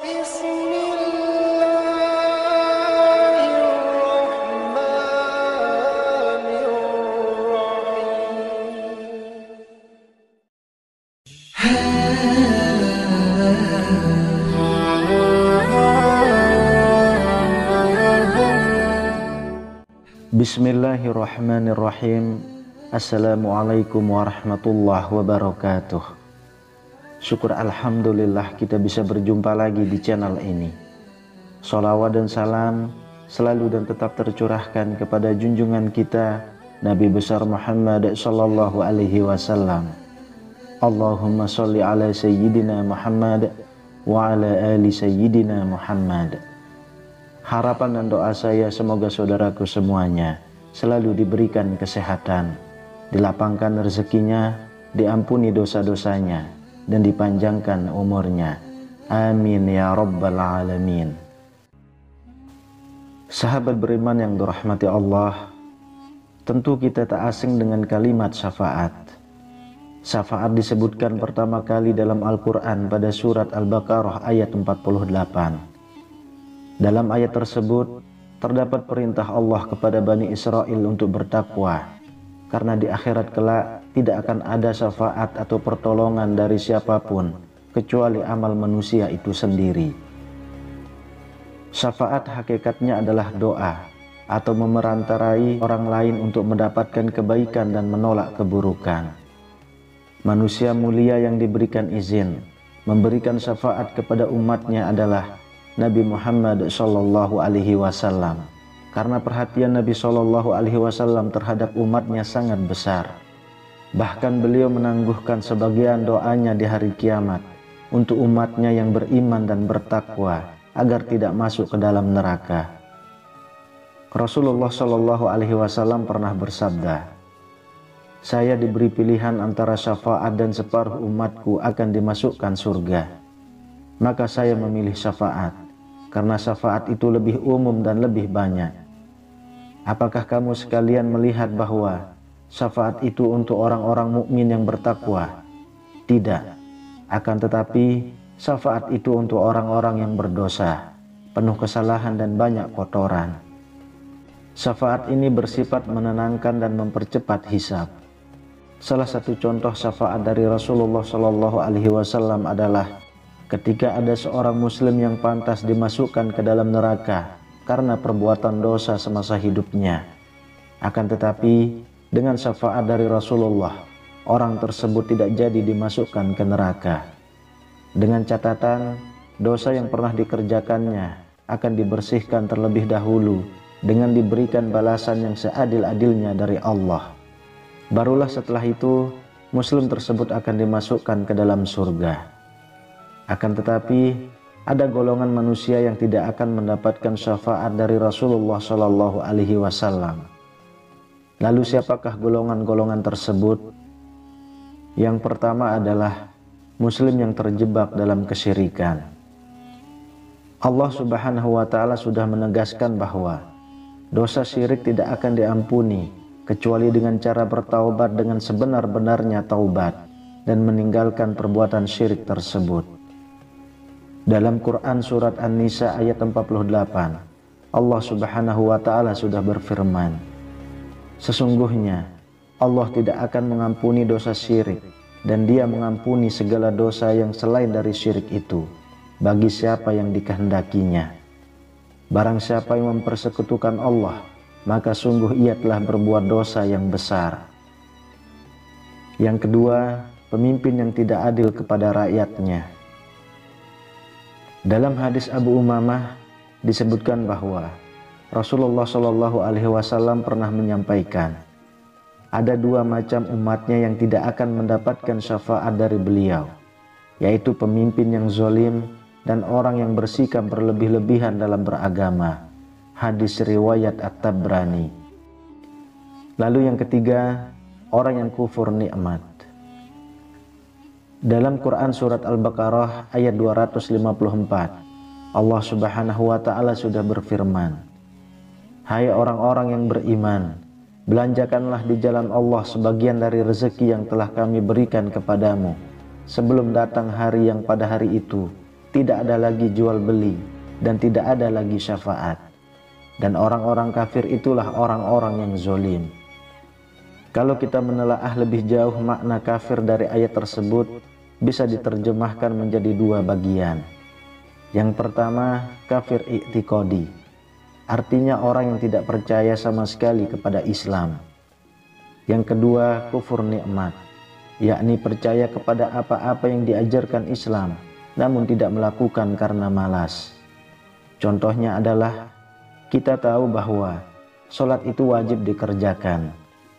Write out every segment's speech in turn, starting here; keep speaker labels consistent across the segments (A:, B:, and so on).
A: Bismillahirrahmanirrahim. Assalamualaikum warahmatullahi wabarakatuh. Syukur alhamdulillah kita bisa berjumpa lagi di channel ini. Sholawat dan salam selalu dan tetap tercurahkan kepada junjungan kita Nabi besar Muhammad sallallahu alaihi wasallam. Allahumma sholli ala sayyidina Muhammad wa ala ali sayyidina Muhammad. Harapan dan doa saya semoga saudaraku semuanya selalu diberikan kesehatan, dilapangkan rezekinya, diampuni dosa-dosanya, dan dipanjangkan umurnya. Amin ya rabbal alamin. Sahabat beriman yang dirahmati Allah, tentu kita tak asing dengan kalimat syafaat. Syafaat disebutkan pertama kali dalam Al-Quran pada surat Al-Baqarah ayat 48. Dalam ayat tersebut terdapat perintah Allah kepada Bani Israel untuk bertakwa, karena di akhirat kelak tidak akan ada syafaat atau pertolongan dari siapapun kecuali amal manusia itu sendiri. Syafaat hakikatnya adalah doa atau memerantarai orang lain untuk mendapatkan kebaikan dan menolak keburukan. Manusia mulia yang diberikan izin memberikan syafaat kepada umatnya adalah Nabi Muhammad sallallahu alaihi wasallam, karena perhatian Nabi sallallahu alaihi wasallam terhadap umatnya sangat besar. Bahkan beliau menangguhkan sebagian doanya di hari kiamat untuk umatnya yang beriman dan bertakwa agar tidak masuk ke dalam neraka. Rasulullah sallallahu alaihi wasallam pernah bersabda, "Saya diberi pilihan antara syafaat dan separuh umatku akan dimasukkan surga. Maka saya memilih syafaat, karena syafaat itu lebih umum dan lebih banyak. Apakah kamu sekalian melihat bahwa syafaat itu untuk orang-orang mukmin yang bertakwa? Tidak. Akan tetapi syafaat itu untuk orang-orang yang berdosa, penuh kesalahan dan banyak kotoran. Syafaat ini bersifat menenangkan dan mempercepat hisab." Salah satu contoh syafaat dari Rasulullah Shallallahu Alaihi Wasallam adalah ketika ada seorang muslim yang pantas dimasukkan ke dalam neraka karena perbuatan dosa semasa hidupnya. Akan tetapi dengan syafaat dari Rasulullah, orang tersebut tidak jadi dimasukkan ke neraka. Dengan catatan dosa yang pernah dikerjakannya akan dibersihkan terlebih dahulu dengan diberikan balasan yang seadil-adilnya dari Allah. Barulah setelah itu muslim tersebut akan dimasukkan ke dalam surga. Akan tetapi ada golongan manusia yang tidak akan mendapatkan syafaat dari Rasulullah Shallallahu Alaihi Wasallam. Lalu siapakah golongan-golongan tersebut? Yang pertama adalah muslim yang terjebak dalam kesyirikan. Allah Subhanahu wa Ta'ala sudah menegaskan bahwa dosa syirik tidak akan diampuni kecuali dengan cara bertaubat dengan sebenar-benarnya taubat dan meninggalkan perbuatan syirik tersebut. Dalam Quran surat An-Nisa ayat 48, Allah Subhanahu wa Ta'ala sudah berfirman, "Sesungguhnya Allah tidak akan mengampuni dosa syirik, dan Dia mengampuni segala dosa yang selain dari syirik itu bagi siapa yang dikehendakinya. Barang siapa yang mempersekutukan Allah, maka sungguh ia telah berbuat dosa yang besar." Yang kedua, pemimpin yang tidak adil kepada rakyatnya. Dalam hadis Abu Umamah disebutkan bahwa Rasulullah Shallallahu Alaihi Wasallam pernah menyampaikan, ada dua macam umatnya yang tidak akan mendapatkan syafaat dari beliau, yaitu pemimpin yang zalim dan orang yang bersikap berlebih-lebihan dalam beragama. Hadis riwayat At-Tabrani. Lalu yang ketiga, orang yang kufur nikmat. Dalam Quran surat Al-Baqarah ayat 254, Allah Subhanahu wa Ta'ala sudah berfirman, "Hai orang-orang yang beriman, belanjakanlah di jalan Allah sebagian dari rezeki yang telah kami berikan kepadamu sebelum datang hari yang pada hari itu tidak ada lagi jual beli, dan tidak ada lagi syafaat. Dan orang-orang kafir itulah orang-orang yang zolim. Kalau kita menelaah lebih jauh makna kafir dari ayat tersebut, bisa diterjemahkan menjadi dua bagian. Yang pertama, kafir i'tiqadi, artinya orang yang tidak percaya sama sekali kepada Islam. Yang kedua, kufur nikmat, yakni percaya kepada apa-apa yang diajarkan Islam, namun tidak melakukan karena malas. Contohnya adalah, kita tahu bahwa sholat itu wajib dikerjakan,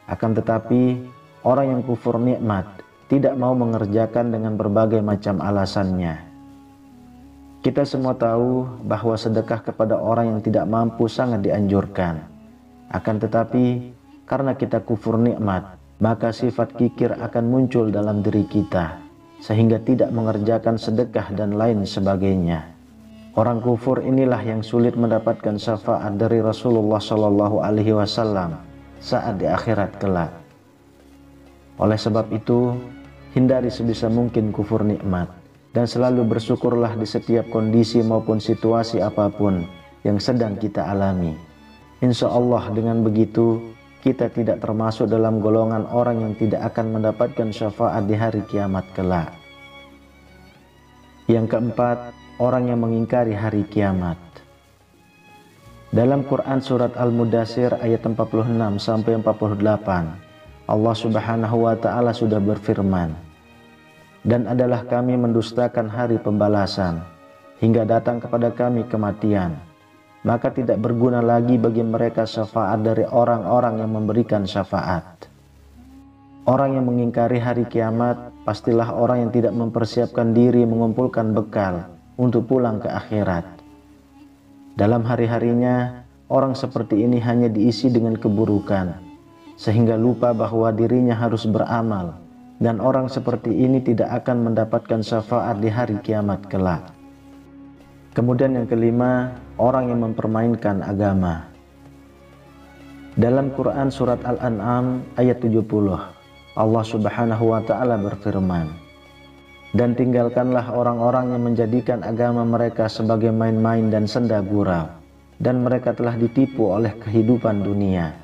A: akan tetapi orang yang kufur nikmat tidak mau mengerjakan dengan berbagai macam alasannya. Kita semua tahu bahwa sedekah kepada orang yang tidak mampu sangat dianjurkan. Akan tetapi, karena kita kufur nikmat, maka sifat kikir akan muncul dalam diri kita, sehingga tidak mengerjakan sedekah dan lain sebagainya. Orang kufur inilah yang sulit mendapatkan syafaat dari Rasulullah SAW saat di akhirat kelak. Oleh sebab itu, hindari sebisa mungkin kufur nikmat, dan selalu bersyukurlah di setiap kondisi maupun situasi apapun yang sedang kita alami. Insya Allah dengan begitu, kita tidak termasuk dalam golongan orang yang tidak akan mendapatkan syafaat di hari kiamat kelak. Yang keempat, orang yang mengingkari hari kiamat. Dalam Quran surat Al-Mudaththir ayat 46-48, Allah Subhanahu wa Ta'ala sudah berfirman, "Dan adalah kami mendustakan hari pembalasan, hingga datang kepada kami kematian. Maka tidak berguna lagi bagi mereka syafaat dari orang-orang yang memberikan syafaat." Orang yang mengingkari hari kiamat pastilah orang yang tidak mempersiapkan diri mengumpulkan bekal untuk pulang ke akhirat. Dalam hari-harinya, orang seperti ini hanya diisi dengan keburukan, sehingga lupa bahwa dirinya harus beramal, dan orang seperti ini tidak akan mendapatkan syafaat di hari kiamat kelak. Kemudian yang kelima, orang yang mempermainkan agama. Dalam Quran surat Al-An'am ayat 70, Allah Subhanahu wa Ta'ala berfirman, "Dan tinggalkanlah orang-orang yang menjadikan agama mereka sebagai main-main dan senda gurau, dan mereka telah ditipu oleh kehidupan dunia.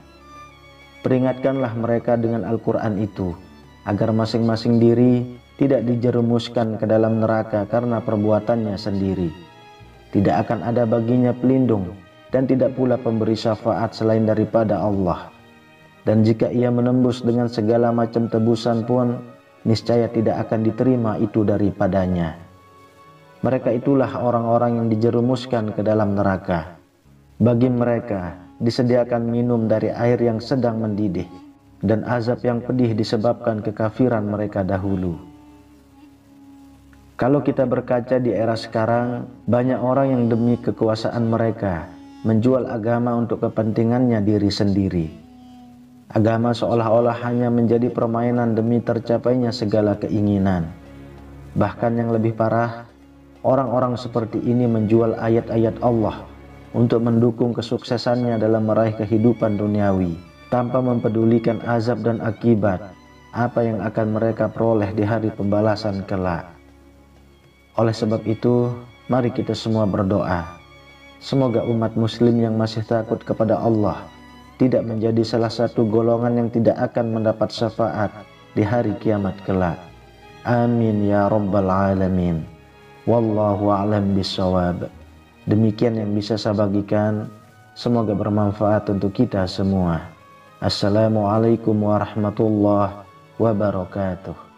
A: Peringatkanlah mereka dengan Al-Quran itu, agar masing-masing diri tidak dijerumuskan ke dalam neraka karena perbuatannya sendiri. Tidak akan ada baginya pelindung dan tidak pula pemberi syafaat selain daripada Allah. Dan jika ia menembus dengan segala macam tebusan pun, niscaya tidak akan diterima itu daripadanya. Mereka itulah orang-orang yang dijerumuskan ke dalam neraka. Bagi mereka disediakan minum dari air yang sedang mendidih, dan azab yang pedih disebabkan kekafiran mereka dahulu." Kalau kita berkaca di era sekarang, banyak orang yang demi kekuasaan mereka menjual agama untuk kepentingannya diri sendiri. Agama seolah-olah hanya menjadi permainan demi tercapainya segala keinginan. Bahkan yang lebih parah, orang-orang seperti ini menjual ayat-ayat Allah untuk mendukung kesuksesannya dalam meraih kehidupan duniawi, tanpa mempedulikan azab dan akibat apa yang akan mereka peroleh di hari pembalasan kelak. Oleh sebab itu, mari kita semua berdoa, semoga umat muslim yang masih takut kepada Allah tidak menjadi salah satu golongan yang tidak akan mendapat syafaat di hari kiamat kelak. Amin ya rabbal alamin. Wallahu a'lam bishawab. Demikian yang bisa saya bagikan, semoga bermanfaat untuk kita semua. Assalamualaikum warahmatullahi wabarakatuh.